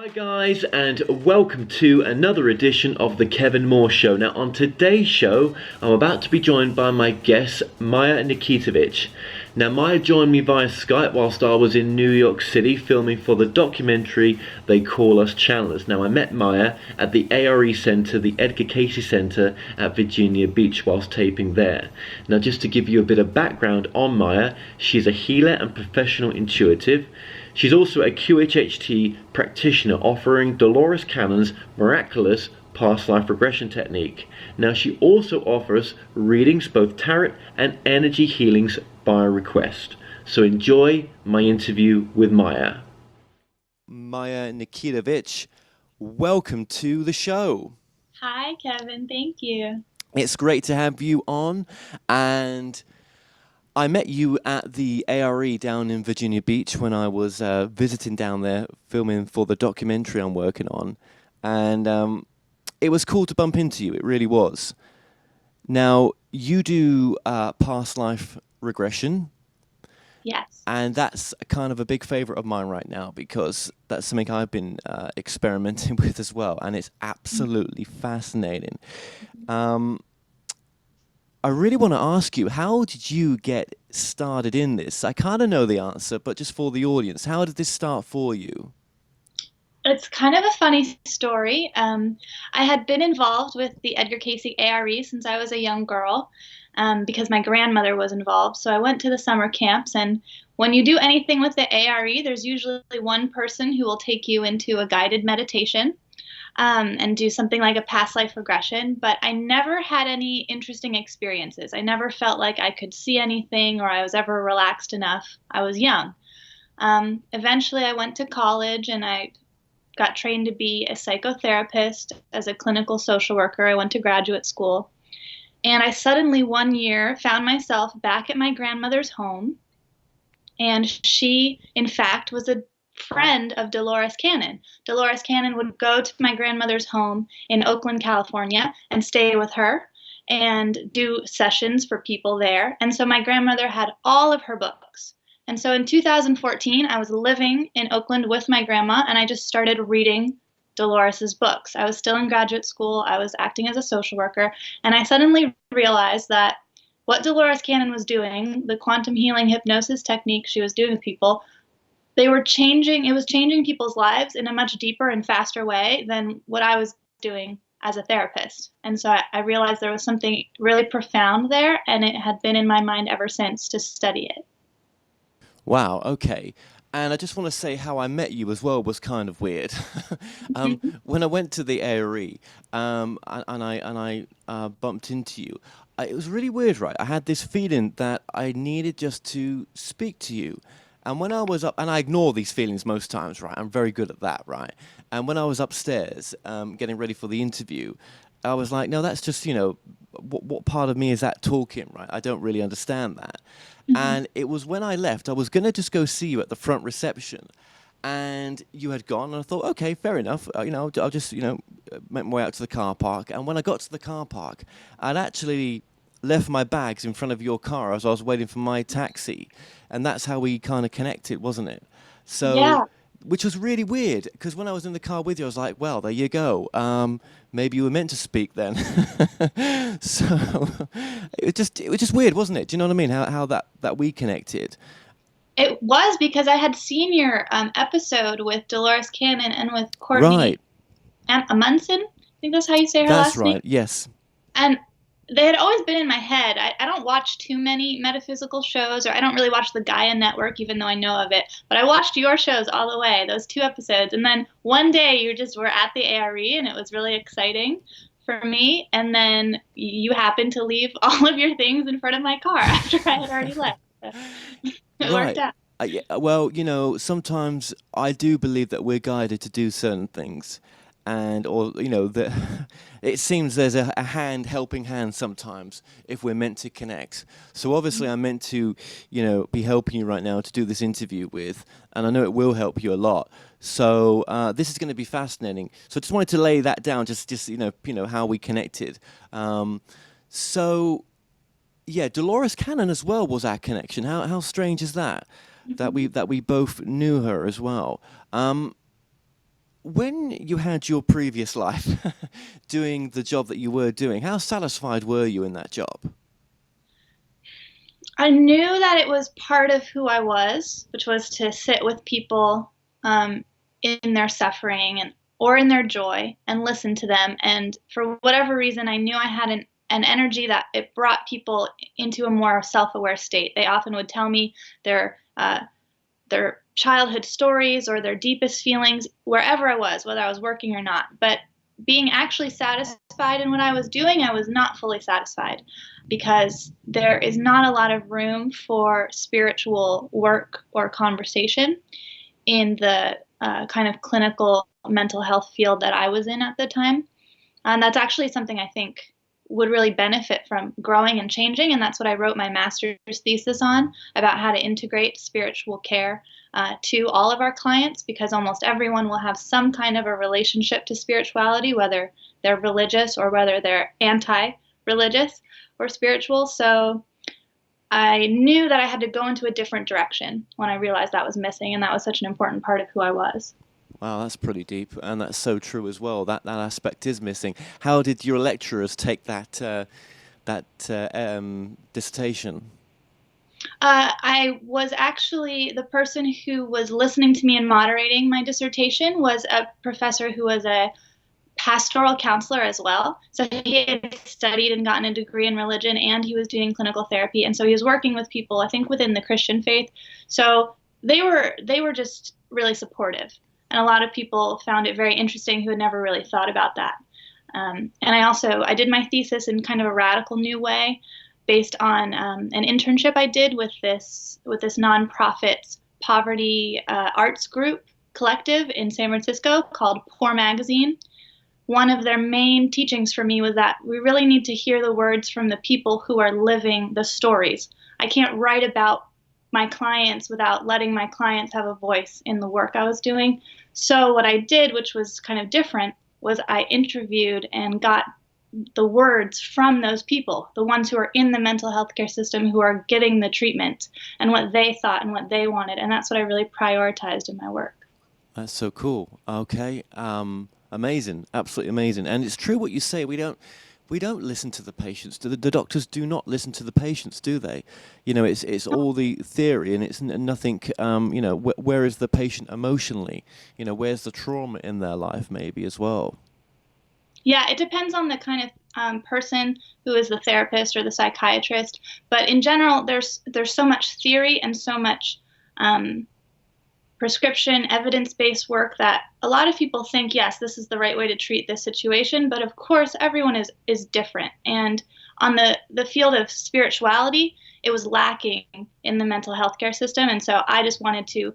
Hi guys, and welcome to another edition of the Kevin Moore Show. Now on today's show, I'm about to be joined by my guest, Maia Nikitovich. Now Maia joined me via Skype whilst I was in New York City filming for the documentary They Call Us Channelers. Now I met Maia at the ARE Centre, the Edgar Cayce Centre at Virginia Beach whilst taping there. Now just to give you a bit of background on Maia, she's a healer and professional intuitive. She's also a QHHT practitioner offering Dolores Cannon's miraculous past life regression technique. Now she also offers readings, both tarot and energy healings by request. So enjoy my interview with Maia. Maia Nikitovich, welcome to the show. Hi Kevin, thank you. It's great to have you on, and I met you at the ARE down in Virginia Beach when I was visiting down there, filming for the documentary I'm working on. And it was cool to bump into you, it really was. Now, you do past life regression. Yes. And that's kind of a big favorite of mine right now because that's something I've been experimenting with as well. And it's absolutely fascinating. I really want to ask you, how did you get started in this? I kind of know the answer, but just for the audience, how did this start for you? It's kind of a funny story. I had been involved with the Edgar Cayce ARE since I was a young girl because my grandmother was involved. So I went to the summer camps, and when you do anything with the ARE, there's usually one person who will take you into a guided meditation. And do something like a past life regression, but I never had any interesting experiences. I never felt like I could see anything or I was ever relaxed enough. I was young. Eventually I went to college and I got trained to be a psychotherapist as a clinical social worker. I went to graduate school, and I suddenly one year found myself back at my grandmother's home, and she, in fact, was a friend of Dolores Cannon. Dolores Cannon would go to my grandmother's home in Oakland, California, and stay with her and do sessions for people there. And so my grandmother had all of her books. And so in 2014, I was living in Oakland with my grandma, and I just started reading Dolores's books. I was still in graduate school. I was acting as a social worker, and I suddenly realized that what Dolores Cannon was doing, the quantum healing hypnosis technique she was doing with people, it was changing people's lives in a much deeper and faster way than what I was doing as a therapist. And so I realized there was something really profound there, and it had been in my mind ever since to study it. Wow, okay. And I just want to say how I met you as well was kind of weird. When I went to the ARE and I bumped into you, it was really weird, right? I had this feeling that I needed just to speak to you. And when I was up, and I ignore these feelings most times, right? I'm very good at that, right? And when I was upstairs getting ready for the interview, I was like, no, that's just, what part of me is that talking, right? I don't really understand that. Mm-hmm. And it was when I left, I was going to just go see you at the front reception. And you had gone, and I thought, okay, fair enough. I'll just, make my way out to the car park. And when I got to the car park, I'd actually left my bags in front of your car as I was waiting for my taxi. And that's how we kind of connected, wasn't it? So, yeah. Which was really weird, because when I was in the car with you, I was like, well, there you go. Maybe you were meant to speak then. So it was just weird, wasn't it? Do you know what I mean? How that we connected. It was, because I had seen your episode with Dolores Cannon and with Courtney Amundsen. I think that's how you say her last name. That's right, yes. And they had always been in my head. I don't watch too many metaphysical shows, or I don't really watch the Gaia Network, even though I know of it. But I watched your shows all the way, those 2 episodes. And then one day you just were at the ARE, and it was really exciting for me. And then you happened to leave all of your things in front of my car after I had already left. So it worked out. Well, sometimes I do believe that we're guided to do certain things. That it seems there's a helping hand sometimes if we're meant to connect. So obviously I'm meant to, be helping you right now to do this interview with, and I know it will help you a lot. So this is going to be fascinating. So I just wanted to lay that down, just how we connected. So yeah, Dolores Cannon as well was our connection. How strange is that? That we both knew her as well. when you had your previous life doing the job that you were doing, how satisfied were you in that job? I knew that it was part of who I was, which was to sit with people in their suffering or in their joy and listen to them. And for whatever reason, I knew I had an energy that it brought people into a more self-aware state. They often would tell me their childhood stories or their deepest feelings wherever I was, whether I was working or not. But being actually satisfied in what I was doing, I was not fully satisfied, because there is not a lot of room for spiritual work or conversation in the kind of clinical mental health field that I was in at the time. And that's actually something I think would really benefit from growing and changing. And that's what I wrote my master's thesis on, about how to integrate spiritual care to all of our clients, because almost everyone will have some kind of a relationship to spirituality, whether they're religious or whether they're anti-religious or spiritual. So I knew that I had to go into a different direction when I realized that was missing, and that was such an important part of who I was. Wow, that's pretty deep, and that's so true as well. That aspect is missing. How did your lecturers take that dissertation? I was actually the person who was listening to me and moderating my dissertation was a professor who was a pastoral counselor as well. So he had studied and gotten a degree in religion, and he was doing clinical therapy. And so he was working with people, I think, within the Christian faith. So they were just really supportive. And a lot of people found it very interesting who had never really thought about that. And I did my thesis in kind of a radical new way, based on an internship I did with this nonprofit poverty arts group collective in San Francisco called Poor Magazine. One of their main teachings for me was that we really need to hear the words from the people who are living the stories. I can't write about my clients without letting my clients have a voice in the work I was doing. So what I did, which was kind of different, was I interviewed and got the words from those people, the ones who are in the mental health care system, who are getting the treatment, and what they thought and what they wanted. And that's what I really prioritized in my work. That's so cool. Okay. Amazing. Absolutely amazing. And it's true what you say. We don't listen to the patients. The doctors do not listen to the patients, do they? You know, it's all the theory, and it's nothing, you know, where is the patient emotionally? You know, where's the trauma in their life maybe as well? Yeah, it depends on the kind of person who is the therapist or the psychiatrist. But in general, there's so much theory and so much prescription, evidence-based work that a lot of people think, yes, this is the right way to treat this situation. But of course, everyone is different. And on the field of spirituality, it was lacking in the mental health care system. And so I just wanted to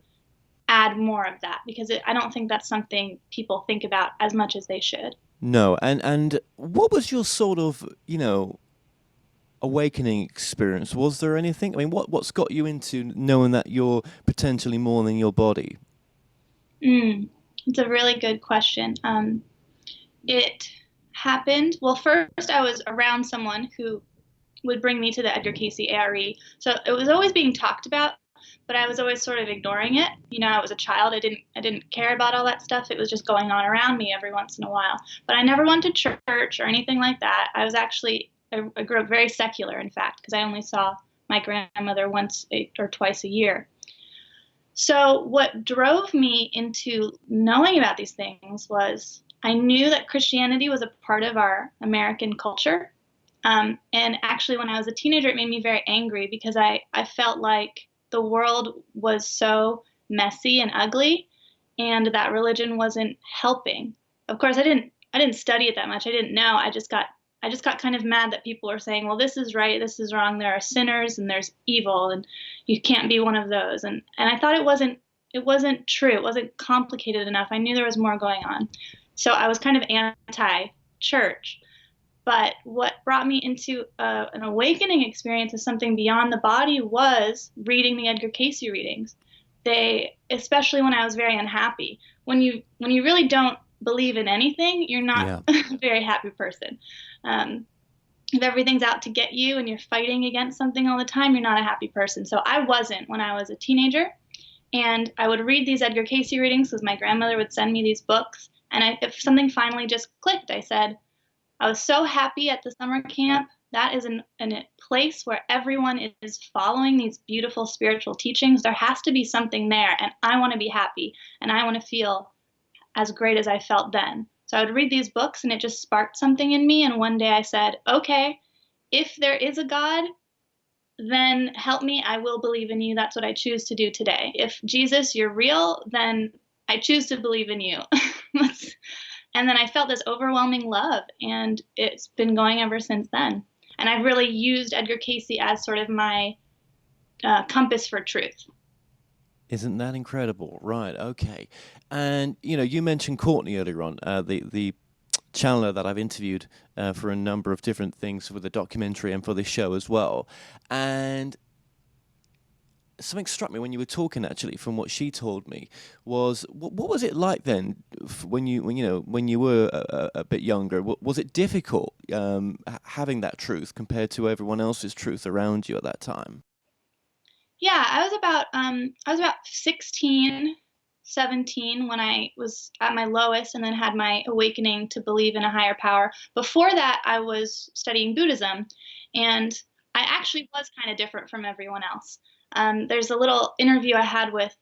add more of that, because I don't think that's something people think about as much as they should. No, and what was your sort of, you know, awakening experience? Was there anything? I mean, what's got you into knowing that you're potentially more than your body? It's a really good question. It happened. Well, first I was around someone who would bring me to the Edgar Casey ARE. So it was always being talked about, but I was always sort of ignoring it. You know, I was a child. I didn't care about all that stuff. It was just going on around me every once in a while. But I never went to church or anything like that. I grew up very secular, in fact, because I only saw my grandmother once or twice a year. So what drove me into knowing about these things was I knew that Christianity was a part of our American culture. And actually, when I was a teenager, it made me very angry, because I felt like the world was so messy and ugly, and that religion wasn't helping. Of course, I didn't study it that much. I didn't know. I just got kind of mad that people were saying, well, this is right, this is wrong. There are sinners and there's evil, and you can't be one of those. And I thought it wasn't true. It wasn't complicated enough. I knew there was more going on. So I was kind of anti-church. But what brought me into an awakening experience of something beyond the body was reading the Edgar Casey readings. Especially when I was very unhappy. When you really don't believe in anything, you're not a very happy person. If everything's out to get you and you're fighting against something all the time, you're not a happy person. So I wasn't when I was a teenager. And I would read these Edgar Cayce readings because my grandmother would send me these books. And if something finally just clicked, I said, I was so happy at the summer camp. That is a place where everyone is following these beautiful spiritual teachings. There has to be something there, and I want to be happy, and I want to feel as great as I felt then. So I would read these books, and it just sparked something in me. And one day I said, okay, if there is a God, then help me. I will believe in you. That's what I choose to do today. If Jesus, you're real, then I choose to believe in you. And then I felt this overwhelming love, and it's been going ever since then. And I've really used Edgar Cayce as sort of my compass for truth. Isn't that incredible? Right. Okay. And you mentioned Courtney earlier on, the channeler that I've interviewed for a number of different things for the documentary and for this show as well. And something struck me when you were talking, actually, from what she told me, was what was it like then when you were a bit younger? Was it difficult having that truth compared to everyone else's truth around you at that time? Yeah, I was about 16, 17 when I was at my lowest and then had my awakening to believe in a higher power. Before that, I was studying Buddhism, and I actually was kind of different from everyone else. There's a little interview I had with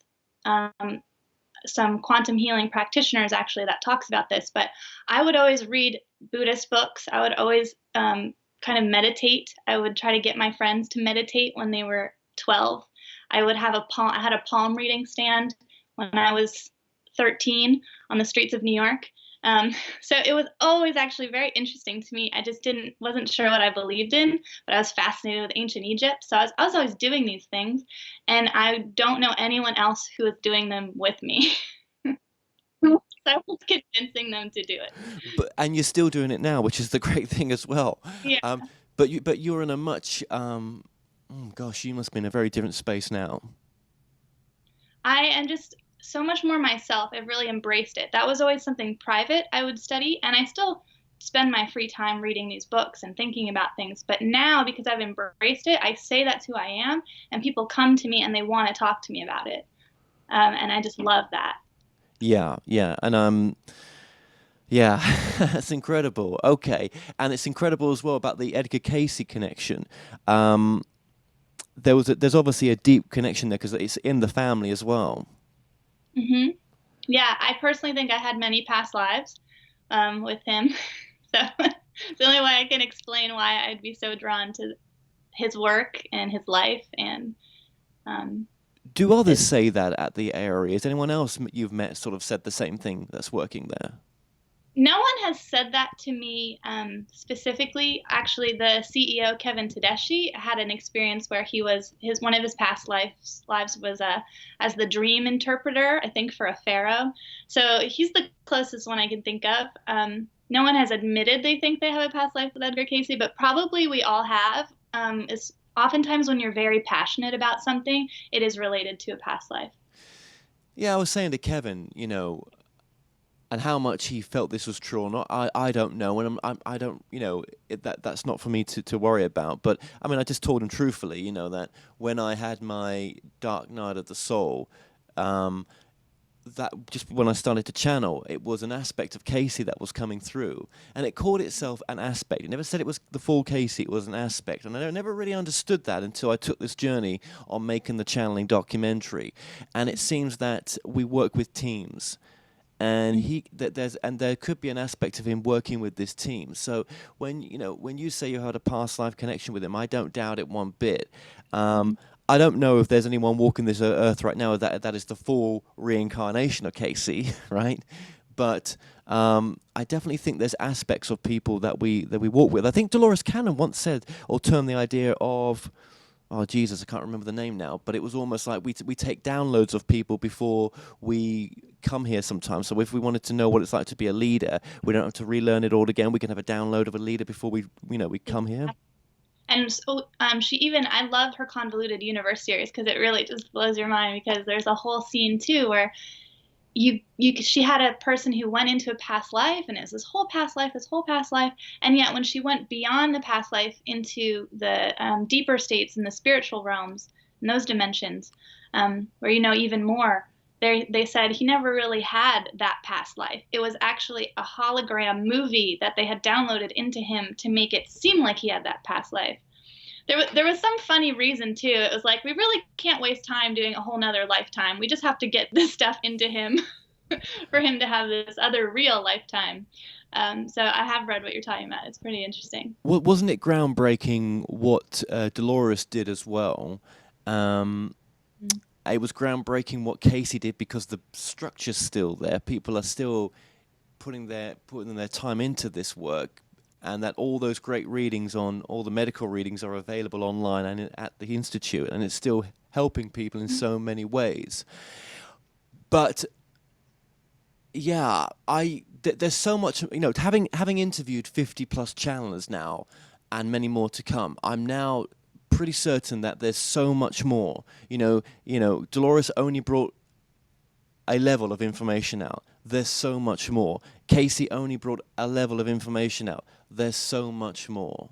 some quantum healing practitioners actually that talks about this, but I would always read Buddhist books. I would always kind of meditate. I would try to get my friends to meditate when they were 12. I had a palm reading stand when I was 13 on the streets of New York. So it was always actually very interesting to me. I just wasn't sure what I believed in, but I was fascinated with ancient Egypt. So I was always doing these things, and I don't know anyone else who was doing them with me. So I was convincing them to do it. And you're still doing it now, which is the great thing as well. Yeah. But you're in a much gosh, you must be in a very different space now. I am just so much more myself. I've really embraced it. That was always something private I would study, and I still spend my free time reading these books and thinking about things. But now, because I've embraced it, I say that's who I am, and people come to me and they want to talk to me about it. And I just love that. Yeah, and yeah, that's incredible. Okay, and it's incredible as well about the Edgar Cayce connection. There's obviously a deep connection there because it's in the family as well. Mm-hmm. Yeah, I personally think I had many past lives with him. So it's the only way I can explain why I'd be so drawn to his work and his life. And do others say that at the area? Has anyone else you've met sort of said the same thing that's working there? No one has said that to me specifically. Actually, the CEO, Kevin Tedeschi, had an experience where one of his past lives was as the dream interpreter, I think, for a pharaoh. So he's the closest one I can think of. No one has admitted they think they have a past life with Edgar Cayce, but probably we all have. Is oftentimes when you're very passionate about something, it is related to a past life. Yeah, I was saying to Kevin, and how much he felt this was true or not, I don't know, and I don't, that's not for me to worry about. But I mean, I just told him truthfully, that when I had my dark night of the soul, that just when I started to channel, it was an aspect of Cayce that was coming through, and it called itself an aspect. It never said it was the full Cayce; it was an aspect, and I never really understood that until I took this journey on making the channeling documentary. And it seems that we work with teams. And there could be an aspect of him working with this team. So when you say you had a past life connection with him, I don't doubt it one bit. I don't know if there's anyone walking this earth right now that is the full reincarnation of Cayce, right? But I definitely think there's aspects of people that we walk with. I think Dolores Cannon once said or termed the idea of, oh Jesus, I can't remember the name now, but it was almost like we take downloads of people before we come here sometimes. So if we wanted to know what it's like to be a leader, we don't have to relearn it all again. We can have a download of a leader before we come here. And so I love her Convoluted Universe series because it really just blows your mind, because there's a whole scene too where she had a person who went into a past life, and it's this whole past life, and yet when she went beyond the past life into the deeper states in the spiritual realms, in those dimensions, where you know even more. They said he never really had that past life. It was actually a hologram movie that they had downloaded into him to make it seem like he had that past life. There was some funny reason too. It was like, we really can't waste time doing a whole nother lifetime. We just have to get this stuff into him for him to have this other real lifetime. So I have read what you're talking about. It's pretty interesting. Well, wasn't it groundbreaking what Dolores did as well? Um, Mm. it was groundbreaking what Casey did because the structure's still there. People are still putting their time into this work, and that all those great readings on all the medical readings are available online and at the institute, and it's still helping people in so many ways. But yeah, there's so much, having interviewed 50 plus channelers now, and many more to come. I'm now pretty certain that there's so much more. Dolores only brought a level of information out. There's so much more. Casey only brought a level of information out. There's so much more.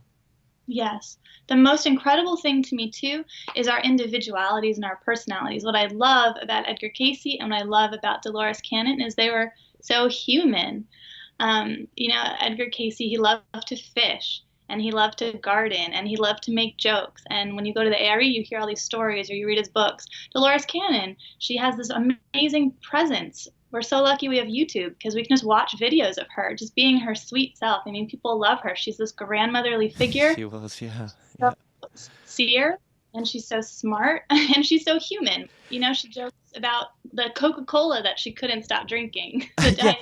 Yes. The most incredible thing to me, too, is our individualities and our personalities. What I love about Edgar Casey and what I love about Dolores Cannon is they were so human. Edgar Casey, he loved to fish, and he loved to garden, and he loved to make jokes. And when you go to the ARE, you hear all these stories or you read his books. Dolores Cannon, she has this amazing presence. We're so lucky we have YouTube because we can just watch videos of her just being her sweet self. I mean, people love her. She's this grandmotherly figure. She was, yeah. So sincere, and she's so smart, and she's so human. She jokes about the Coca-Cola that she couldn't stop drinking. Yeah.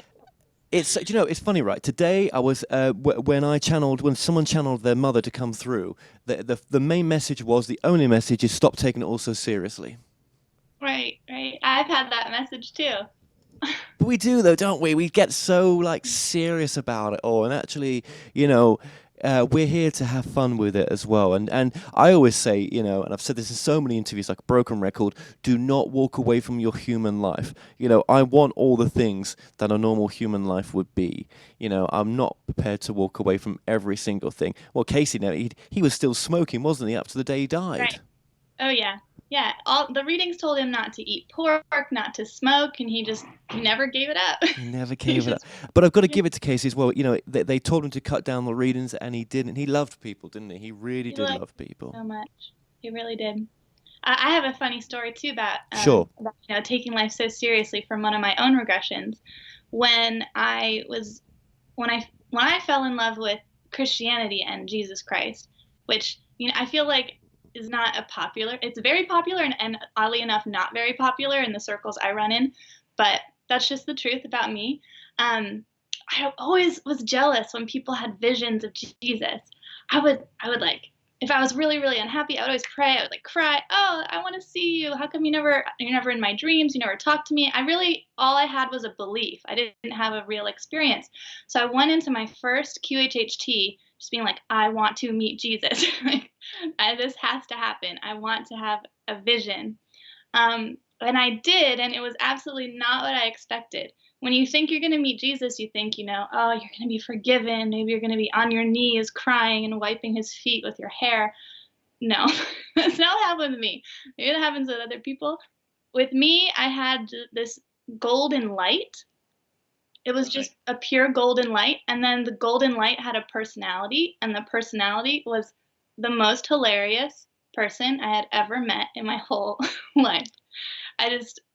It's funny, right? Today I was when someone channeled their mother to come through. The main message was, the only message is, stop taking it all so seriously. Right. I've had that message too. But we do, though, don't we? We get so serious about it all, and actually, we're here to have fun with it as well. And I always say, and I've said this in so many interviews, like a broken record, do not walk away from your human life. I want all the things that a normal human life would be. I'm not prepared to walk away from every single thing. Well, Casey, he was still smoking, wasn't he, up to the day he died? Right. Oh, yeah. Yeah, all the readings told him not to eat pork, not to smoke, and he never gave it up. He never gave it up. But I've got to give it to Casey as well. They told him to cut down the readings, and he didn't. He loved people, didn't he? He really did love people. So much. He really did. I have a funny story too about Sure. About, taking life so seriously from one of my own regressions. When I fell in love with Christianity and Jesus Christ, which I feel like is not it's very popular and oddly enough not very popular in the circles I run in, but that's just the truth about me. I always was jealous when people had visions of Jesus. I would if I was really, really unhappy, I would always pray. I would cry. Oh, I want to see you. How come you're never in my dreams? You never talk to me. All I had was a belief. I didn't have a real experience. So I went into my first QHHT just being like, I want to meet Jesus. This has to happen. I want to have a vision. And I did, and it was absolutely not what I expected. When you think you're going to meet Jesus, you think, you're going to be forgiven. Maybe you're going to be on your knees crying and wiping his feet with your hair. No, that's not what happened with me. Maybe that happens with other people. With me, I had this golden light. It was just a pure golden light. And then the golden light had a personality, and the personality was the most hilarious person I had ever met in my whole life.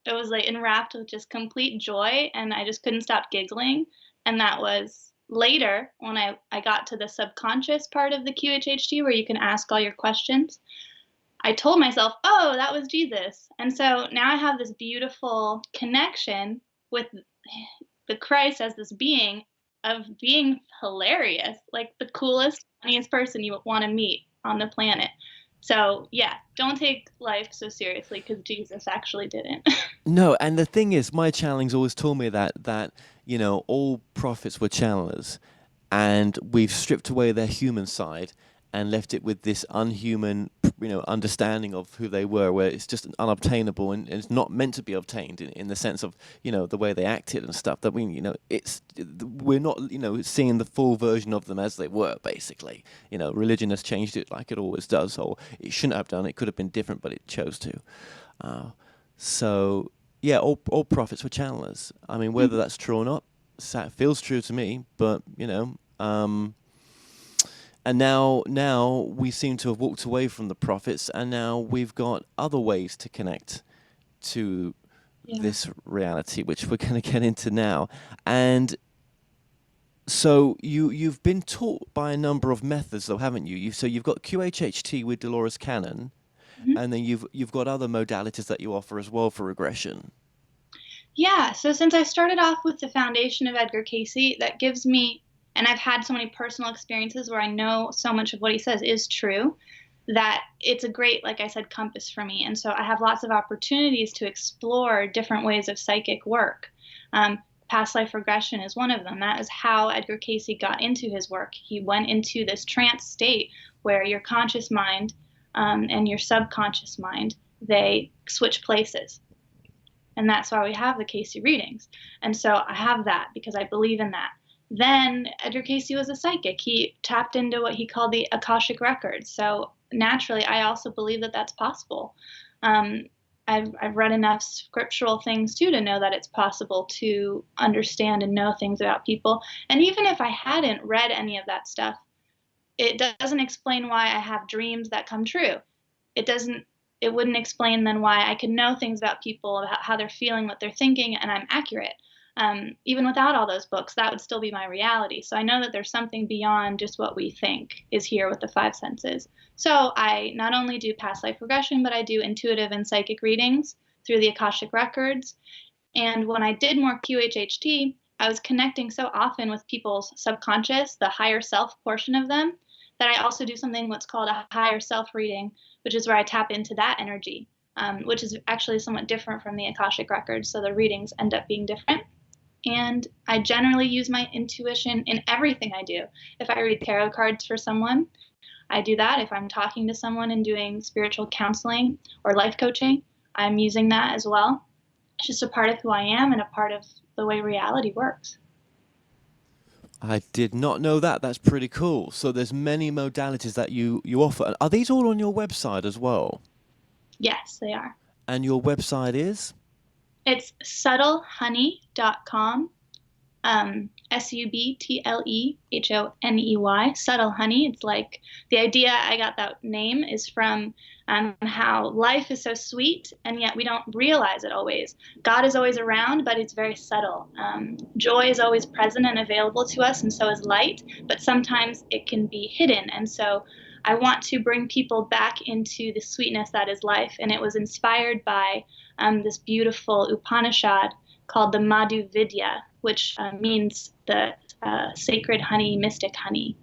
It was enwrapped with just complete joy, and I just couldn't stop giggling. And that was later when I got to the subconscious part of the QHHT where you can ask all your questions. I told myself, oh, that was Jesus. And so now I have this beautiful connection with the Christ as this being of being hilarious, like the coolest, funniest person you would want to meet on the planet. So, yeah, don't take life so seriously because Jesus actually didn't. No, and the thing is, my channeling's always told me that all prophets were channelers, and we've stripped away their human side, and left it with this unhuman, understanding of who they were, where it's just unobtainable and it's not meant to be obtained in the sense of, the way they acted and stuff. That we're not, seeing the full version of them as they were, basically. Religion has changed it like it always does, or it shouldn't have done. It could have been different, but it chose to. So, yeah, all prophets were channelers. I mean, whether that's true or not, it feels true to me, but, and now we seem to have walked away from the prophets, and now we've got other ways to connect to this reality, which we're going to get into now. And so you've been taught by a number of methods, though, haven't you? So you've got QHHT with Dolores Cannon, and then you've got other modalities that you offer as well for regression. Yeah, so since I started off with the foundation of Edgar Cayce, that gives me, and I've had so many personal experiences where I know so much of what he says is true, that it's a great, like I said, compass for me. And so I have lots of opportunities to explore different ways of psychic work. Past life regression is one of them. That is how Edgar Cayce got into his work. He went into this trance state where your conscious mind and your subconscious mind, they switch places. And that's why we have the Cayce readings. And so I have that because I believe in that. Then Edgar Cayce was a psychic. He tapped into what he called the Akashic records. So naturally, I also believe that that's possible. I've read enough scriptural things too to know that it's possible to understand and know things about people. And even if I hadn't read any of that stuff, it doesn't explain why I have dreams that come true. It wouldn't explain then why I can know things about people, about how they're feeling, what they're thinking, and I'm accurate. Even without all those books, that would still be my reality. So I know that there's something beyond just what we think is here with the five senses. So I not only do past life regression, but I do intuitive and psychic readings through the Akashic records. And when I did more QHHT, I was connecting so often with people's subconscious, the higher self portion of them, that I also do something what's called a higher self reading, which is where I tap into that energy, which is actually somewhat different from the Akashic records. So the readings end up being different. And I generally use my intuition in everything I do. If I read tarot cards for someone, I do that. If I'm talking to someone and doing spiritual counseling or life coaching, I'm using that as well. It's just a part of who I am and a part of the way reality works. I did not know that. That's pretty cool. So there's many modalities that you offer. Are these all on your website as well? Yes, they are. And your website is? It's subtlehoney.com, SUBTLEHONEY, Subtle Honey. It's like the idea I got that name is from how life is so sweet, and yet we don't realize it always. God is always around, but it's very subtle. Joy is always present and available to us, and so is light, but sometimes it can be hidden. And so I want to bring people back into the sweetness that is life. And it was inspired by this beautiful Upanishad called the Madhu Vidya, which means the sacred honey, mystic honey.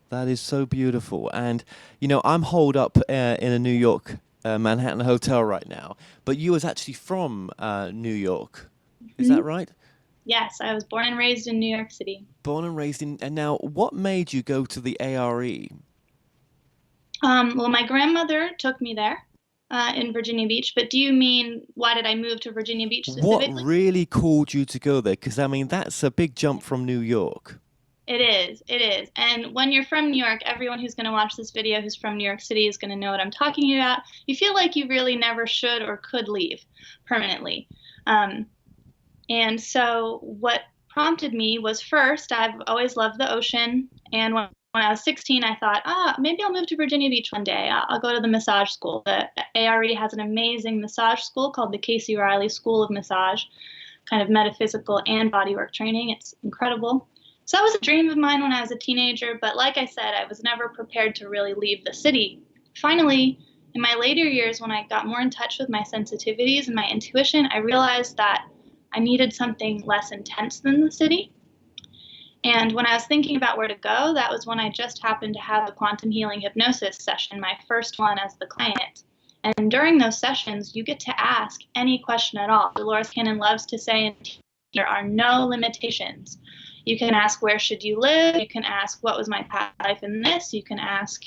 That is so beautiful. And, I'm holed up in a New York, Manhattan hotel right now. But you was actually from New York. Is that right? Yes, I was born and raised in New York City. Born and raised in... And now, what made you go to the ARE? Well, my grandmother took me there in Virginia Beach. But do you mean why did I move to Virginia Beach specifically? What really called you to go there? Because, I mean, that's a big jump from New York. It is. It is. And when you're from New York, everyone who's going to watch this video who's from New York City is going to know what I'm talking about. You feel like you really never should or could leave permanently. And so what prompted me was, first, I've always loved the ocean. And when I was 16, I thought, maybe I'll move to Virginia Beach one day. I'll go to the massage school. The ARE has an amazing massage school called the Casey Riley School of Massage, kind of metaphysical and bodywork training. It's incredible. So that was a dream of mine when I was a teenager. But like I said, I was never prepared to really leave the city. Finally, in my later years, when I got more in touch with my sensitivities and my intuition, I realized that I needed something less intense than the city. And when I was thinking about where to go, that was when I just happened to have a quantum healing hypnosis session, my first one as the client. And during those sessions, you get to ask any question at all. Dolores Cannon loves to say, there are no limitations. You can ask, where should you live? You can ask, what was my past life in this? You can ask,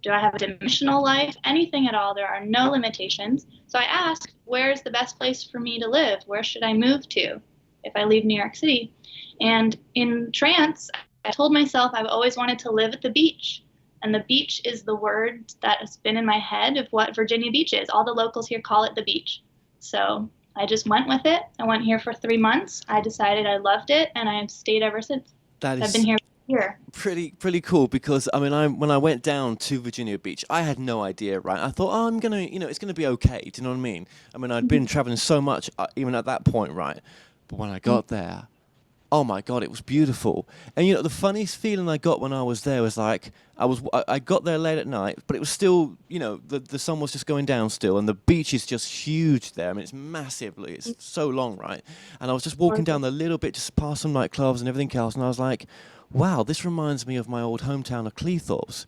Do I have a dimensional life? Anything at all. There are no limitations. So I asked, where's the best place for me to live? Where should I move to if I leave New York City? And in trance, I told myself I've always wanted to live at the beach. And the beach is the word that has been in my head of what Virginia Beach is. All the locals here call it the beach. So I just went with it. I went here for 3 months. I decided I loved it, and I have stayed ever since. That I've been is here for a year. pretty cool, because I mean, when I went down to Virginia Beach, I had no idea, right? I thought, oh, I'm gonna, it's gonna be okay. Do you know what I mean? I mean, I'd been traveling so much, even at that point, right? But when I got there, oh my God, it was beautiful. And the funniest feeling I got when I was there was like, I got there late at night, but it was still, the sun was just going down still, and the beach is just huge there. I mean, it's massively, it's so long, right? And I was just walking down the little bit, just past some nightclubs and everything else, and I was like, wow, this reminds me of my old hometown of Cleethorpes.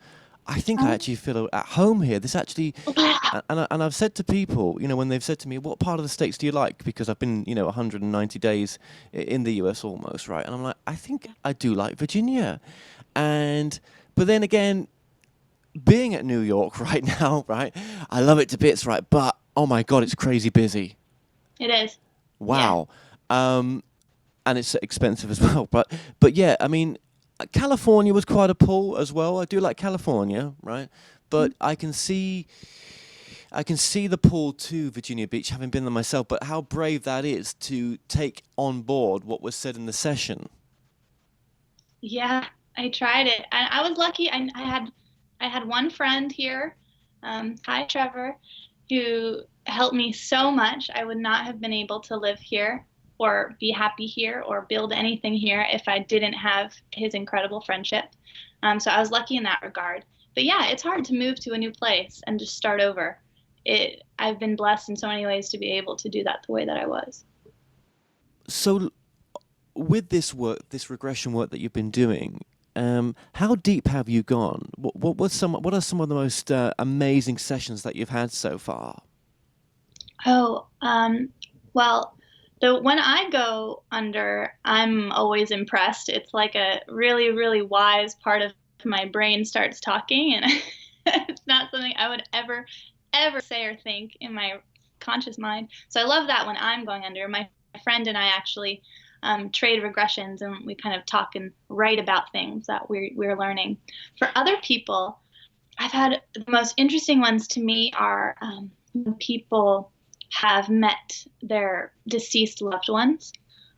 I think I actually feel at home here. This actually, and I've said to people, when they've said to me, what part of the States do you like? Because I've been, 190 days in the US almost, right? And I'm like, I think I do like Virginia. But then again, being at New York right now, right? I love it to bits, right? But, oh my God, it's crazy busy. It is. Wow. Yeah. And it's expensive as well. But yeah, I mean, California was quite a pull as well. I do like California, right? But I can see the pull to Virginia Beach, having been there myself. But how brave that is to take on board what was said in the session. Yeah, I tried it. I was lucky. I had one friend here, hi Trevor, who helped me so much. I would not have been able to live here or be happy here or build anything here if I didn't have his incredible friendship. So I was lucky in that regard. But yeah, it's hard to move to a new place and just start over. I've been blessed in so many ways to be able to do that the way that I was. So with this work, this regression work that you've been doing, how deep have you gone? What are some of the most amazing sessions that you've had so far? Oh, well, when I go under, I'm always impressed. It's like a really, really wise part of my brain starts talking, and it's not something I would ever say or think in my conscious mind. So I love that when I'm going under. My friend and I actually trade regressions, and we kind of talk and write about things that we're learning. For other people, I've had the most interesting ones to me are when people have met their deceased loved ones.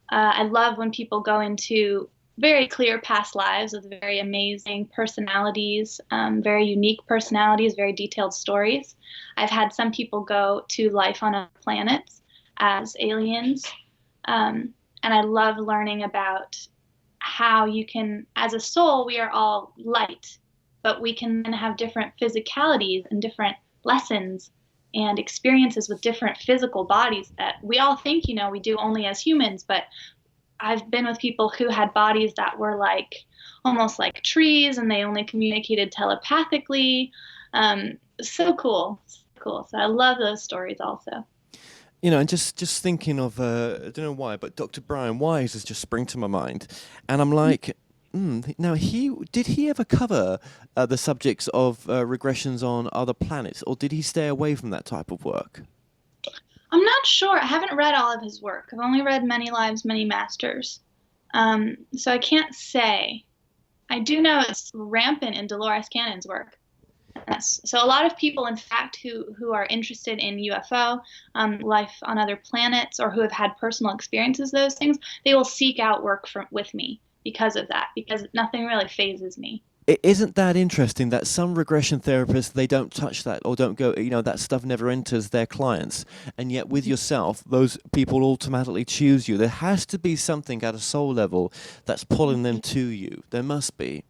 I love when people go into very clear past lives with very amazing personalities, very unique personalities, very detailed stories. I've had some people go to life on other planets as aliens. And I love learning about how you can, as a soul, we are all light, but we can then have different physicalities and different lessons and experiences with different physical bodies that we all think, we do only as humans. But I've been with people who had bodies that were like almost like trees, and they only communicated telepathically. So cool. So I love those stories also. And just thinking of, I don't know why, but Dr. Brian Wise has just sprung to my mind. And I'm like, now did he ever cover the subjects of regressions on other planets, or did he stay away from that type of work? I'm not sure. I haven't read all of his work. I've only read Many Lives, Many Masters. So I can't say. I do know it's rampant in Dolores Cannon's work. So a lot of people, in fact, who are interested in UFO, life on other planets, or who have had personal experiences, those things, they will seek out work with me because of that, because nothing really phases me. Isn't that interesting that some regression therapists, they don't touch that or don't go, that stuff never enters their clients. And yet with yourself, those people automatically choose you. There has to be something at a soul level that's pulling them to you. There must be.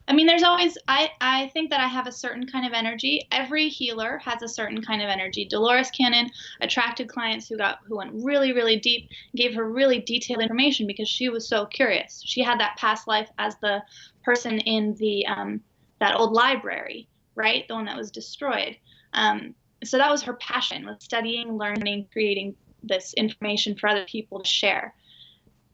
I mean, there's always, I think that I have a certain kind of energy. Every healer has a certain kind of energy. Dolores Cannon attracted clients who went really, really deep, gave her really detailed information because she was so curious. She had that past life as the person in the that old library, right? The one that was destroyed. So that was her passion, was studying, learning, creating this information for other people to share.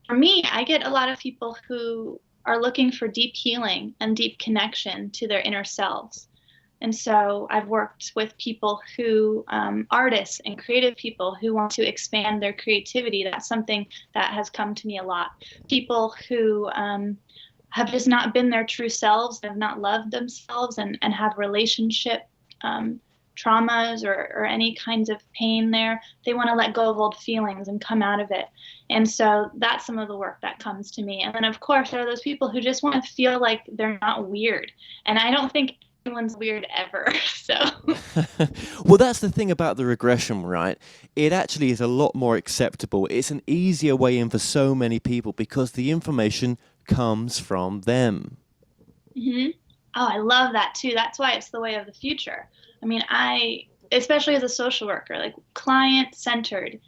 For me, I get a lot of people who are looking for deep healing and deep connection to their inner selves. And so I've worked with people who, artists and creative people who want to expand their creativity. That's something that has come to me a lot. People who have just not been their true selves, have not loved themselves, and have relationship traumas or any kinds of pain there. They want to let go of old feelings and come out of it. And so that's some of the work that comes to me. And then, of course, there are those people who just want to feel like they're not weird. And I don't think anyone's weird ever. So Well, that's the thing about the regression, right? It actually is a lot more acceptable. It's an easier way in for so many people because the information comes from them. oh, I love that too. That's why it's the way of the future. I mean, especially as a social worker, like client centered,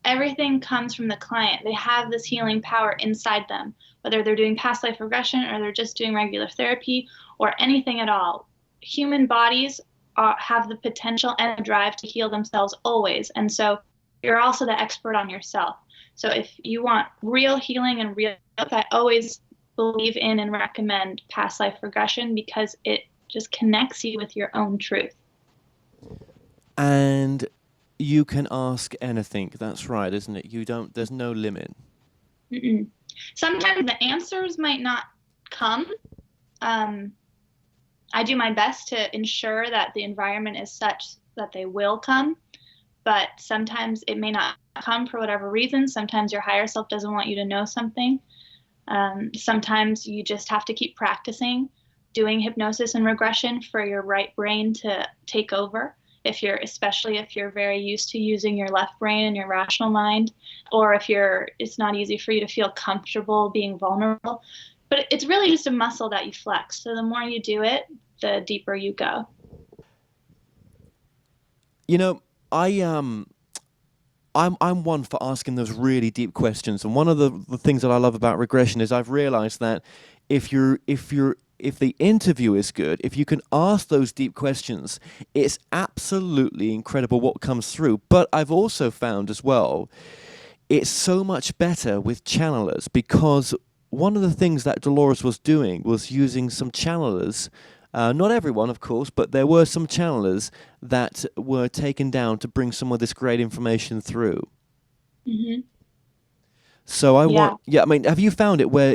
everything comes from the client. They have this healing power inside them, whether they're doing past life regression or they're just doing regular therapy or anything at all. Human bodies have the potential and the drive to heal themselves always. And so you're also the expert on yourself. So if you want real healing and real, I always believe in and recommend past life regression because it just connects you with your own truth. And you can ask anything. That's right, isn't it? There's no limit. Mm-mm. Sometimes the answers might not come. I do my best to ensure that the environment is such that they will come, but sometimes it may not come for whatever reason. Sometimes your higher self doesn't want you to know something. Sometimes you just have to keep practicing doing hypnosis and regression for your right brain to take over. Especially if you're very used to using your left brain and your rational mind, or if it's not easy for you to feel comfortable being vulnerable. But it's really just a muscle that you flex. So the more you do it, the deeper you go. You know, I'm one for asking those really deep questions, and one of the things that I love about regression is I've realized that if the interview is good, if you can ask those deep questions, it's absolutely incredible what comes through. But I've also found as well, it's so much better with channelers because one of the things that Dolores was doing was using some channelers. Not everyone, of course, but there were some channelers that were taken down to bring some of this great information through. Mm-hmm. So I mean, have you found it where,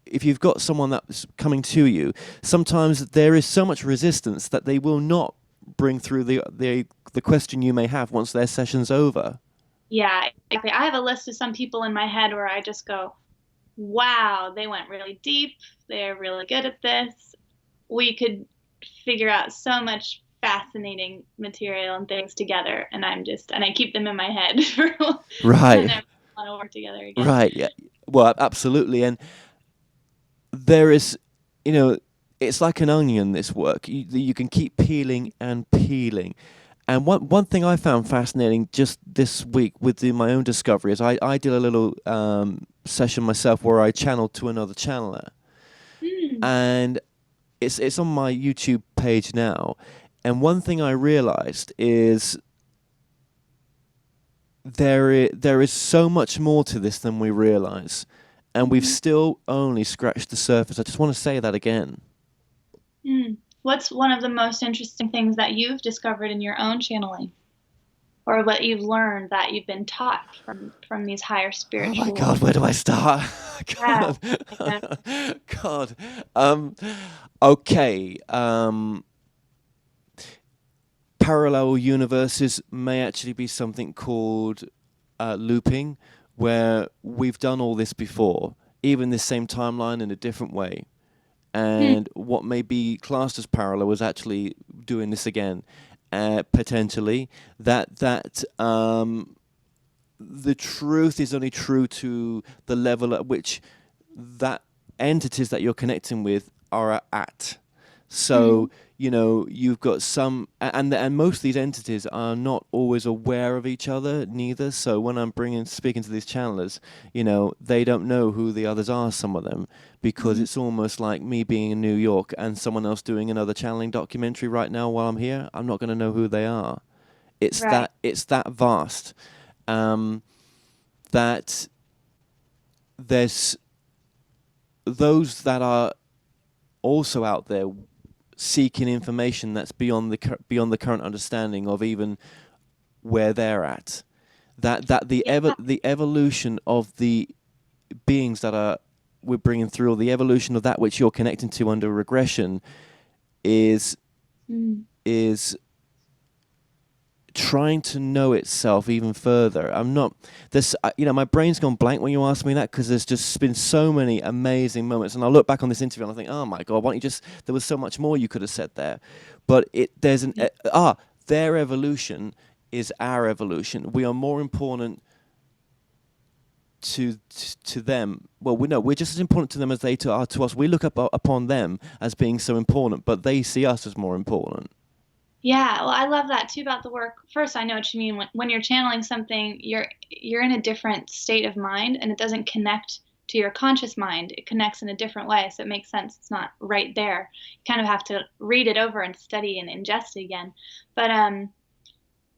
if you've got someone that's coming to you, sometimes there is so much resistance that they will not bring through the question you may have once their session's over? Yeah, exactly. I have a list of some people in my head where I just go, wow, they went really deep. They're really good at this. We could figure out so much fascinating material and things together, and I keep them in my head for Right. whenever we want to work together again. Right. Yeah. Well, absolutely. And there is, it's like an onion, this work. You can keep peeling and peeling. And one thing I found fascinating just this week with my own discovery is I did a little session myself where I channeled to another channeler. And it's on my YouTube page now. And one thing I realized is there is so much more to this than we realize. And we've still only scratched the surface. I just want to say that again. What's one of the most interesting things that you've discovered in your own channeling? Or what you've learned that you've been taught from these higher spiritual... Oh my God, where do I start? God. Yeah. God. Okay. Parallel universes may actually be something called looping, where we've done all this before, even this same timeline in a different way. And what may be classed as parallel is actually doing this again. Potentially, that the truth is only true to the level at which that entities that you're connecting with are at. So you've got some, and most of these entities are not always aware of each other neither. So when I'm speaking to these channelers, they don't know who the others are, some of them, because it's almost like me being in New York and someone else doing another channeling documentary right now while I'm here. I'm not going to know who they are. It's Right. it's that vast, that there's those that are also out there seeking information that's beyond the current understanding of even where they're at. That the evolution of the beings that are we're bringing through, or the evolution of that which you're connecting to under regression, is trying to know itself even further. I'm not this, my brain's gone blank when you ask me that, because there's just been so many amazing moments, and I look back on this interview and I think, oh my God, why don't you just? There was so much more you could have said there, but their evolution is our evolution. We are more important to them. Well, we're just as important to them as they are to us. We look upon them as being so important, but they see us as more important. Yeah, well, I love that too about the work. First, I know what you mean. When you're channeling something, you're in a different state of mind, and it doesn't connect to your conscious mind. It connects in a different way, so it makes sense. It's not right there. You kind of have to read it over and study and ingest it again. But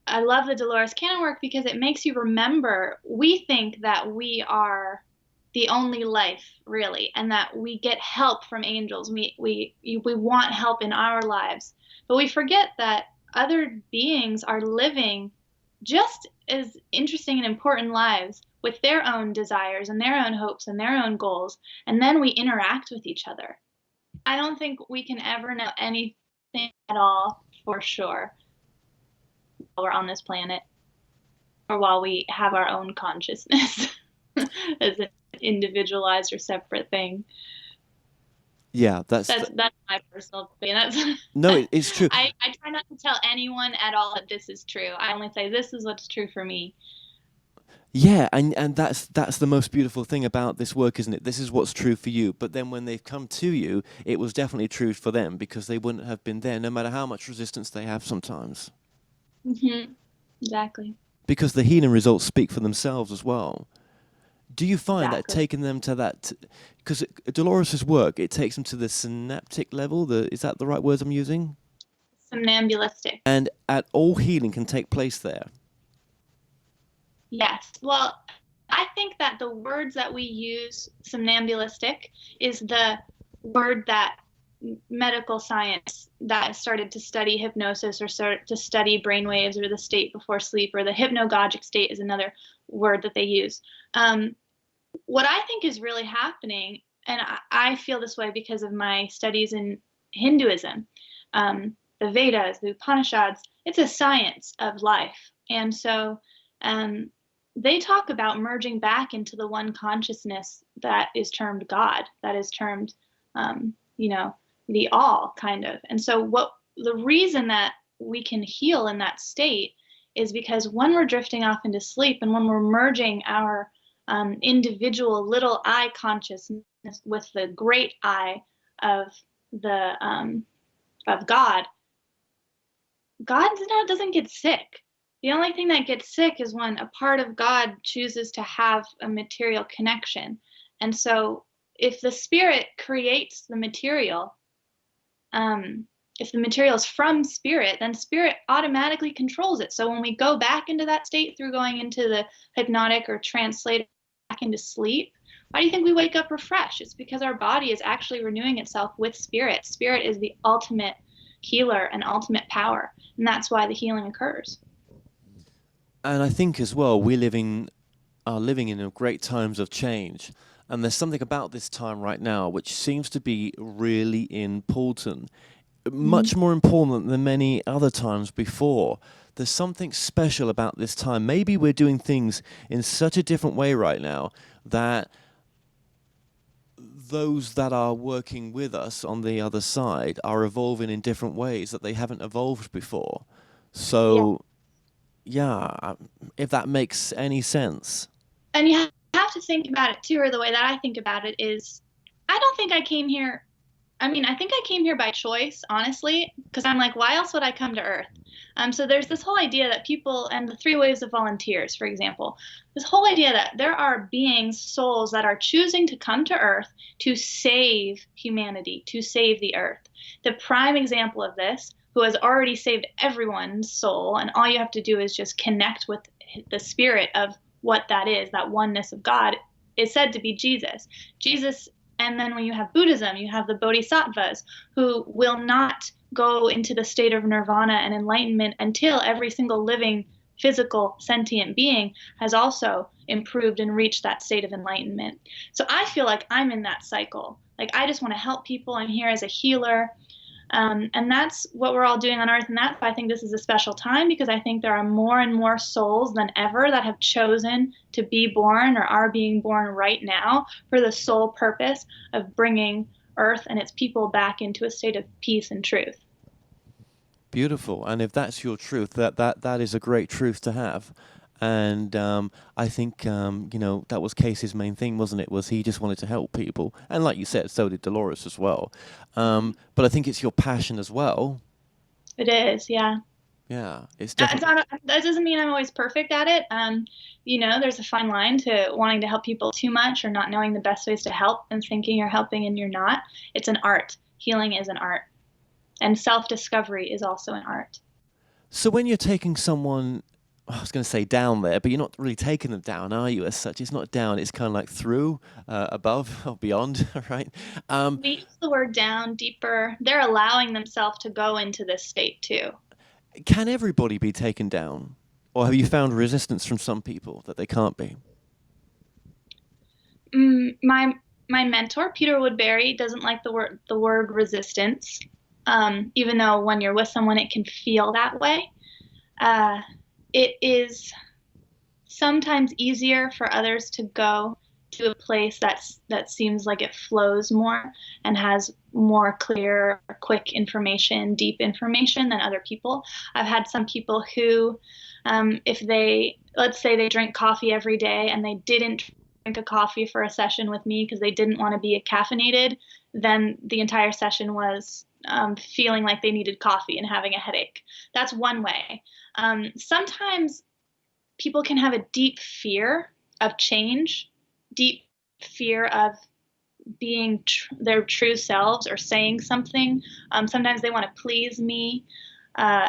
I love the Dolores Cannon work because it makes you remember. We think that we are the only life, really, and that we get help from angels. We want help in our lives. But we forget that other beings are living just as interesting and important lives with their own desires and their own hopes and their own goals, and then we interact with each other. I don't think we can ever know anything at all for sure while we're on this planet, or while we have our own consciousness as an individualized or separate thing. Yeah, that's my personal opinion. No, it's true. I try not to tell anyone at all that this is true. I only say this is what's true for me. Yeah, and that's the most beautiful thing about this work, isn't it? This is what's true for you. But then when they've come to you, it was definitely true for them, because they wouldn't have been there, no matter how much resistance they have sometimes. Mm-hmm. Exactly. Because the healing results speak for themselves as well. Do you find that Exactly. taking them to that, because Dolores' work, it takes them to the synaptic level, is that the right words I'm using? Somnambulistic. And all healing can take place there. Yes. Well, I think that the words that we use, somnambulistic, is the word that medical science that started to study hypnosis or started to study brainwaves or the state before sleep, or the hypnagogic state is another word that they use. What I think is really happening, and I feel this way because of my studies in Hinduism, the Vedas, the Upanishads, it's a science of life. And so they talk about merging back into the one consciousness that is termed God, that is termed, the all, kind of. And so the reason that we can heal in that state is because when we're drifting off into sleep and when we're merging our individual little I consciousness with the great I of God doesn't get sick. The only thing that gets sick is when a part of God chooses to have a material connection. And so if the spirit creates the material, if the material is from spirit, then spirit automatically controls it. So when we go back into that state through going into the hypnotic or translated back into sleep, why do you think we wake up refreshed? It's because our body is actually renewing itself with spirit. Spirit is the ultimate healer and ultimate power. And that's why the healing occurs. And I think as well, are living in great times of change. And there's something about this time right now which seems to be really important, much more important than many other times before. There's something special about this time. Maybe we're doing things in such a different way right now that those that are working with us on the other side are evolving in different ways that they haven't evolved before. So, yeah, if that makes any sense. And you have to think about it too, or the way that I think about it is, I don't think I came here. I think I came here by choice, honestly, because I'm like, why else would I come to Earth? So there's this whole idea that people, and the 3 waves of volunteers, for example, this whole idea that there are beings, souls that are choosing to come to Earth to save humanity, to save the Earth. The prime example of this, who has already saved everyone's soul, and all you have to do is just connect with the spirit of what that is, that oneness of God, is said to be Jesus. Jesus And then when you have Buddhism, you have the bodhisattvas who will not go into the state of nirvana and enlightenment until every single living physical sentient being has also improved and reached that state of enlightenment. So I feel like I'm in that cycle. Like I just want to help people. I'm here as a healer. And that's what we're all doing on Earth. And that's why I think this is a special time, because I think there are more and more souls than ever that have chosen to be born or are being born right now for the sole purpose of bringing Earth and its people back into a state of peace and truth. Beautiful. And if that's your truth, that is a great truth to have. And I think, that was Casey's main thing, wasn't it? Was he just wanted to help people. And like you said, so did Dolores as well. But I think it's your passion as well. It is, yeah. Yeah, it's definitely... That doesn't mean I'm always perfect at it. There's a fine line to wanting to help people too much or not knowing the best ways to help and thinking you're helping and you're not. It's an art. Healing is an art. And self-discovery is also an art. So when you're taking someone, I was going to say down there, but you're not really taking them down, are you, as such? It's not down, it's kind of like through, above, or beyond, right? We use the word down, deeper. They're allowing themselves to go into this state too. Can everybody be taken down? Or have you found resistance from some people that they can't be? My mentor, Peter Woodbury, doesn't like the word resistance. Even though when you're with someone, it can feel that way. It is sometimes easier for others to go to a place that seems like it flows more and has more clear, quick information, deep information than other people. I've had some people who, let's say they drink coffee every day and they didn't drink a coffee for a session with me because they didn't want to be caffeinated, then the entire session was feeling like they needed coffee and having a headache. That's one way. Sometimes people can have a deep fear of change, deep fear of being their true selves or saying something. Sometimes they want to please me.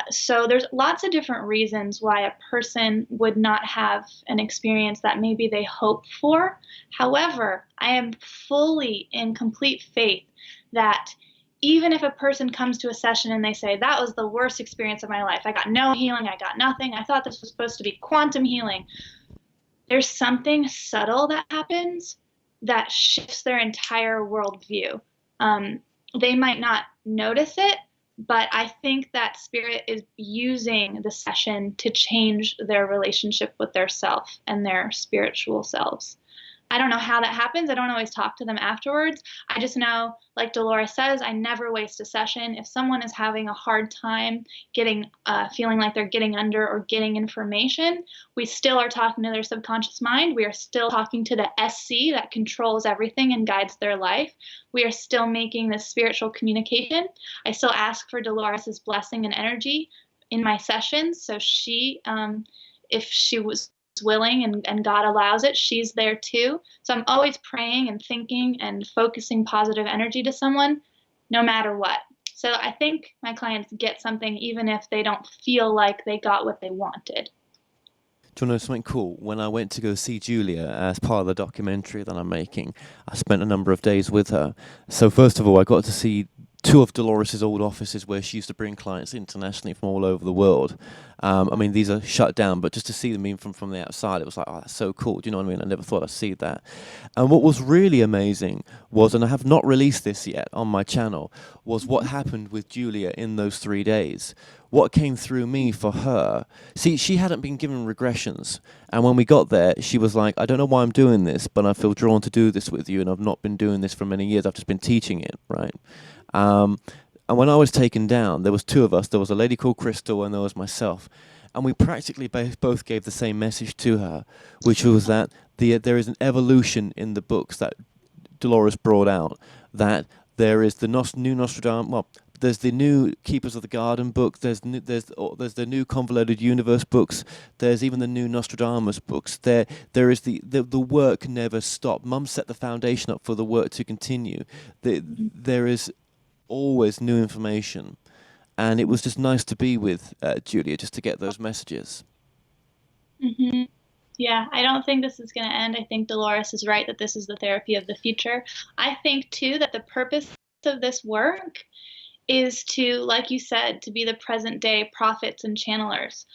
So there's lots of different reasons why a person would not have an experience that maybe they hope for. However, I am fully in complete faith that even if a person comes to a session and they say, that was the worst experience of my life, I got no healing, I got nothing, I thought this was supposed to be quantum healing, there's something subtle that happens that shifts their entire worldview. They might not notice it, but I think that spirit is using the session to change their relationship with their self and their spiritual selves. I don't know how that happens. I don't always talk to them afterwards. I just know, like Dolores says, I never waste a session. If someone is having a hard time feeling like they're getting under or getting information, we still are talking to their subconscious mind. We are still talking to the SC that controls everything and guides their life. We are still making this spiritual communication. I still ask for Dolores's blessing and energy in my sessions. So if she was willing and God allows it, she's there too. So I'm always praying and thinking and focusing positive energy to someone no matter what. So I think my clients get something even if they don't feel like they got what they wanted. Do you want to know something cool? When I went to go see Julia as part of the documentary that I'm making, I spent a number of days with her. So first of all, I got to see two of Dolores' old offices where she used to bring clients internationally from all over the world. I mean, these are shut down, but just to see them even from the outside, it was like, oh, that's so cool. Do you know what I mean? I never thought I'd see that. And what was really amazing was, and I have not released this yet on my channel, was what happened with Julia in those 3 days. What came through me for her, see, she hadn't been given regressions. And when we got there, she was like, I don't know why I'm doing this, but I feel drawn to do this with you. And I've not been doing this for many years. I've just been teaching it, right? And when I was taken down, there was two of us. There was a lady called Crystal and there was myself. And we practically both gave the same message to her, which was that there is an evolution in the books that Dolores brought out, that there is the new Nostradamus, well, there's the new Keepers of the Garden book, there's the new Convoluted Universe books, there's even the new Nostradamus books. There is the work never stopped. Mum set the foundation up for the work to continue. There is always new information, and it was just nice to be with Julia just to get those messages. Mm-hmm. Yeah, I don't think this is going to end. I think Dolores is right that this is the therapy of the future. I think, too, that the purpose of this work is to, like you said, to be the present day prophets and channelers.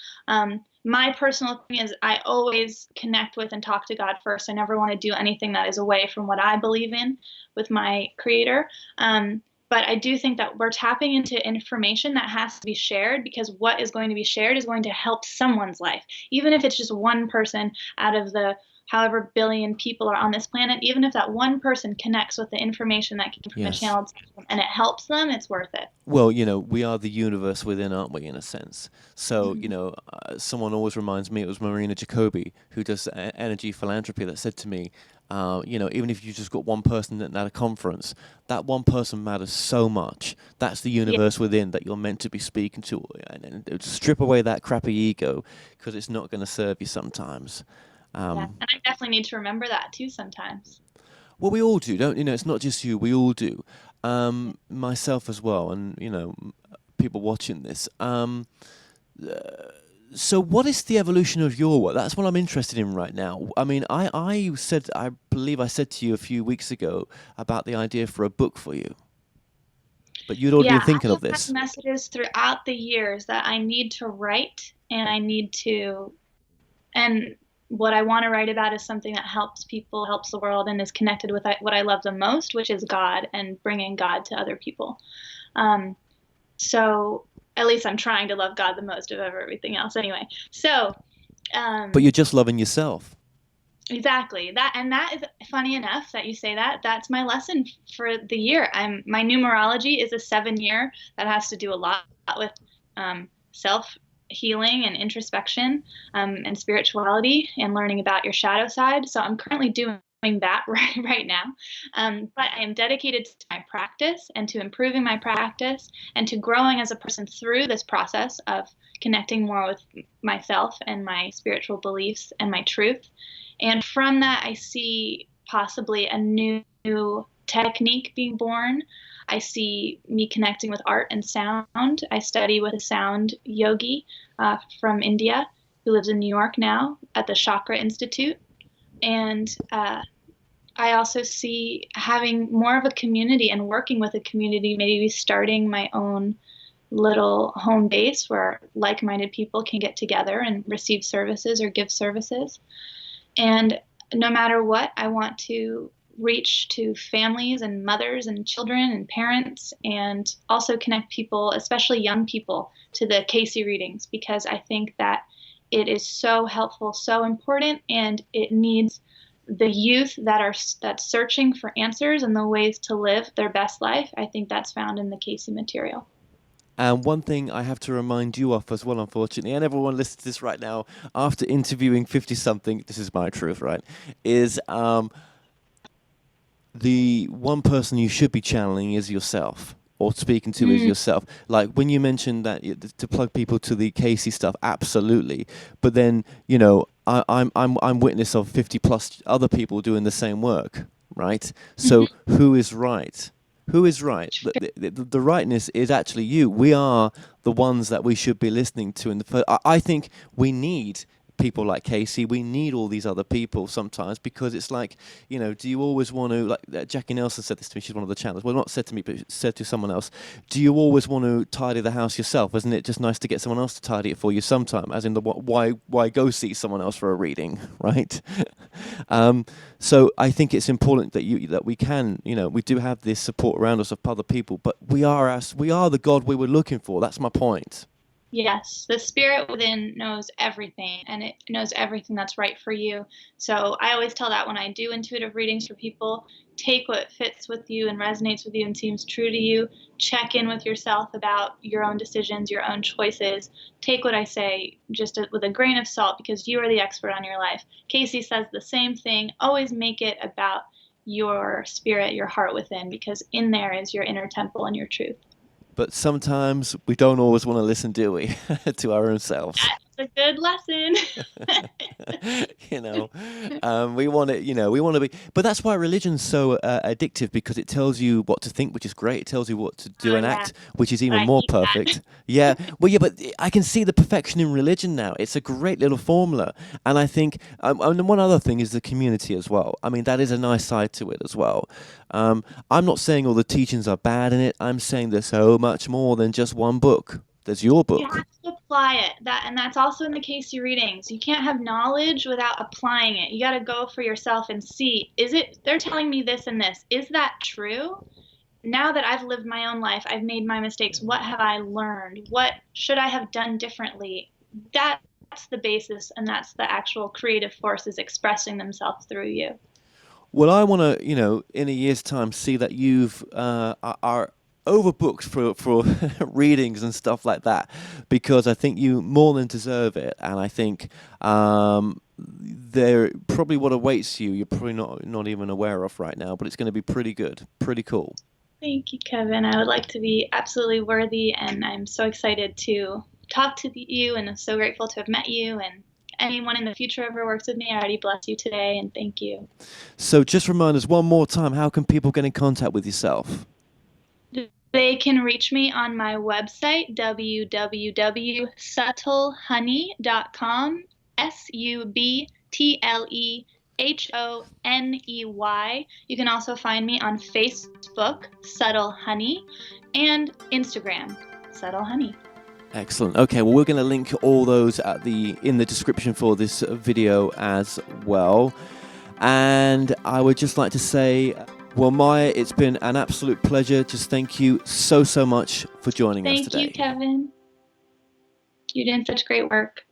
My personal thing is I always connect with and talk to God first. I never want to do anything that is away from what I believe in with my creator. But I do think that we're tapping into information that has to be shared, because what is going to be shared is going to help someone's life. Even if it's just one person out of the however billion people are on this planet, even if that one person connects with the information that came from a Yes. channeled system and it helps them, it's worth it. Well, we are the universe within, aren't we, in a sense? So, someone always reminds me, it was Marina Jacobi, who does energy philanthropy, that said to me, even if you just got one person at a conference, that one person matters so much. That's the universe within that you're meant to be speaking to. And strip away that crappy ego, because it's not going to serve you sometimes. And I definitely need to remember that too sometimes. Well, we all do, don't you? It's not just you. We all do. Myself as well, and people watching this. So, what is the evolution of your work? That's what I'm interested in right now. I mean, I believe I said to you a few weeks ago about the idea for a book for you, but you'd already been thinking of this. I've had messages throughout the years that I need to write, and and what I want to write about is something that helps people, helps the world, and is connected with what I love the most, which is God and bringing God to other people. So at least I'm trying to love God the most of everything else anyway. So, but you're just loving yourself. Exactly. That is funny enough that you say that. That's my lesson for the year. My numerology is a 7-year that has to do a lot with self healing and introspection and spirituality and learning about your shadow side. So I'm currently doing that right now. But I am dedicated to my practice and to improving my practice and to growing as a person through this process of connecting more with myself and my spiritual beliefs and my truth. And from that, I see possibly a new technique being born. I see me connecting with art and sound. I study with a sound yogi from India who lives in New York now at the Chakra Institute. And I also see having more of a community and working with a community, maybe starting my own little home base where like-minded people can get together and receive services or give services. And no matter what, I want to reach to families and mothers and children and parents, and also connect people, especially young people, to the Casey readings, because I think that it is so helpful, so important, and it needs the youth that's searching for answers and the ways to live their best life. I think that's found in the Casey material. And one thing I have to remind you of as well, unfortunately, and everyone listening to this right now, after interviewing 50-something, this is my truth, right, is the one person you should be channeling is yourself, or speaking to is yourself. Like when you mentioned that to plug people to the Casey stuff, absolutely. But then, I'm witness of 50+ other people doing the same work, right? So who is right? Who is right? The rightness is actually you. We are the ones that we should be listening to. And I think we need people like Casey. We need all these other people sometimes, because it's like, do you always want to, like Jackie Nelson said this to me, she's one of the channels, well, not said to me, but said to someone else, do you always want to tidy the house yourself? Isn't it just nice to get someone else to tidy it for you sometime? As in, why go see someone else for a reading, right? So I think it's important that we can, we do have this support around us of other people, but we are the God we were looking for. That's my point. Yes, the spirit within knows everything, and it knows everything that's right for you. So I always tell that when I do intuitive readings for people, take what fits with you and resonates with you and seems true to you. Check in with yourself about your own decisions, your own choices. Take what I say just with a grain of salt, because you are the expert on your life. Casey says the same thing. Always make it about your spirit, your heart within, because in there is your inner temple and your truth. But sometimes we don't always want to listen, do we, to our own selves? That's a good lesson. We want it, we want to be, but that's why religion's so addictive, because it tells you what to think, which is great. It tells you what to do Oh, and yeah. act, which is even I more hate that. perfect. Yeah. Well, yeah, but I can see the perfection in religion now. It's a great little formula. And I think, and one other thing is the community as well. I mean, that is a nice side to it as well. I'm not saying all the teachings are bad in it. I'm saying there's so much more than just one book. There's your You book. have to apply it. And that's also in the Casey readings. You can't have knowledge without applying it. You got to go for yourself and see, they're telling me this and this. Is that true? Now that I've lived my own life, I've made my mistakes. What have I learned? What should I have done differently? That's the basis, and that's the actual creative forces expressing themselves through you. Well, I want to, in a year's time, see that you've are overbooked for readings and stuff like that, because I think you more than deserve it, and I think there probably what awaits you. You're probably not even aware of right now, but it's going to be pretty good, pretty cool. Thank you, Kevin. I would like to be absolutely worthy, and I'm so excited to talk to you, and I'm so grateful to have met you, and anyone in the future ever works with me. I already bless you today, and thank you. So just remind us one more time, how can people get in contact with yourself? They can reach me on my website, www.subtlehoney.com, SUBTLEHONEY. You can also find me on Facebook, Subtle Honey, and Instagram, Subtle Honey. Excellent. Okay, well, we're going to link all those in the description for this video as well. And I would just like to say, well, Maia, it's been an absolute pleasure. Just thank you so much for joining us today. Thank you, Kevin. You're doing such great work.